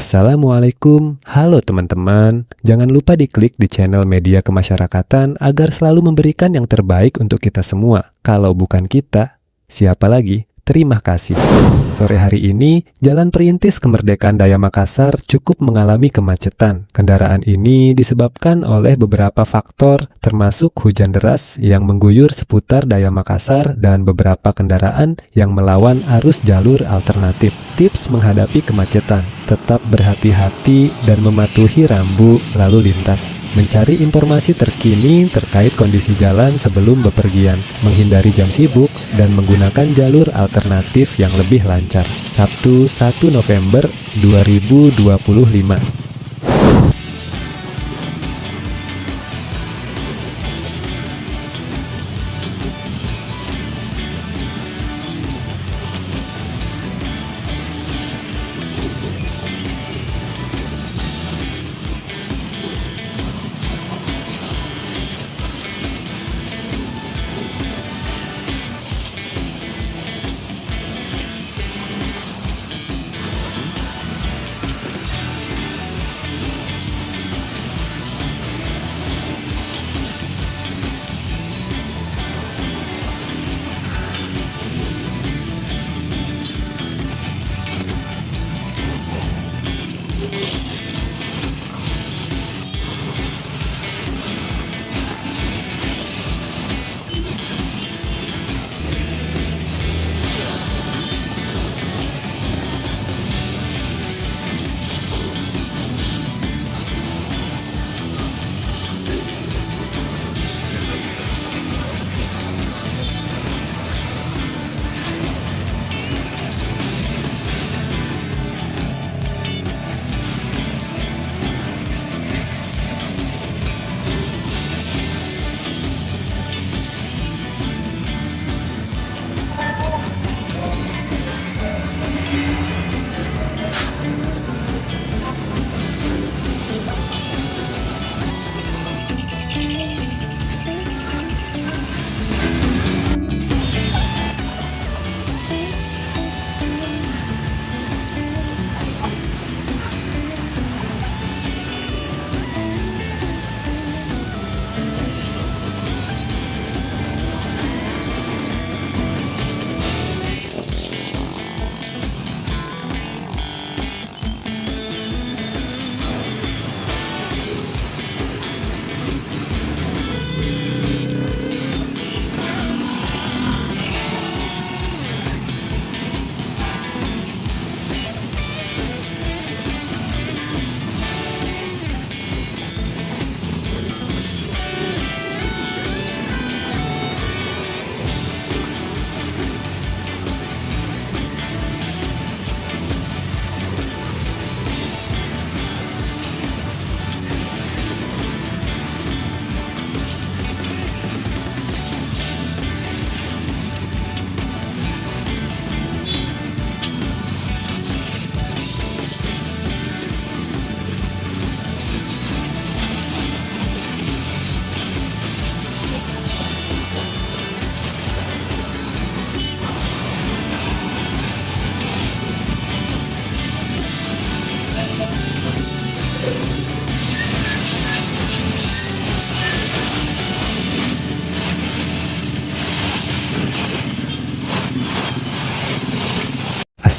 Assalamualaikum, halo teman-teman. Jangan lupa diklik di channel media kemasyarakatan agar selalu memberikan yang terbaik untuk kita semua. Kalau bukan kita, siapa lagi? Terima kasih. Sore hari ini, Jalan Perintis Kemerdekaan Daya Makassar cukup mengalami kemacetan. Kendaraan ini disebabkan oleh beberapa faktor, termasuk hujan deras yang mengguyur seputar Daya Makassar dan beberapa kendaraan yang melawan arus jalur alternatif. Tips menghadapi kemacetan: tetap berhati-hati dan mematuhi rambu lalu lintas. Mencari informasi terkini terkait kondisi jalan sebelum bepergian, menghindari jam sibuk, dan menggunakan jalur alternatif yang lebih lancar. Sabtu 1 November 2025.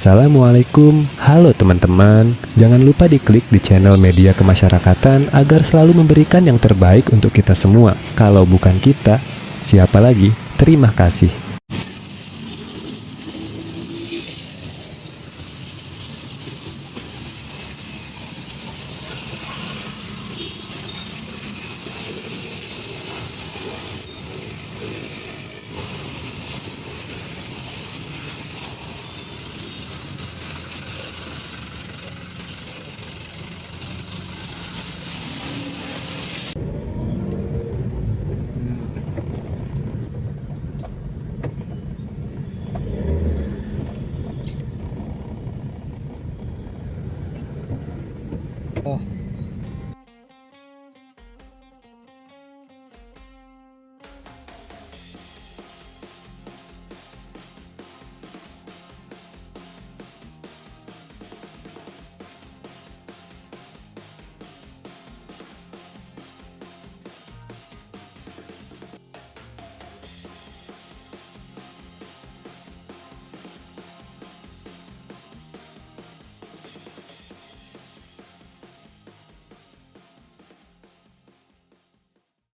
Assalamualaikum, halo teman-teman. Jangan lupa diklik di channel media kemasyarakatan agar selalu memberikan yang terbaik untuk kita semua. Kalau bukan kita, siapa lagi? Terima kasih.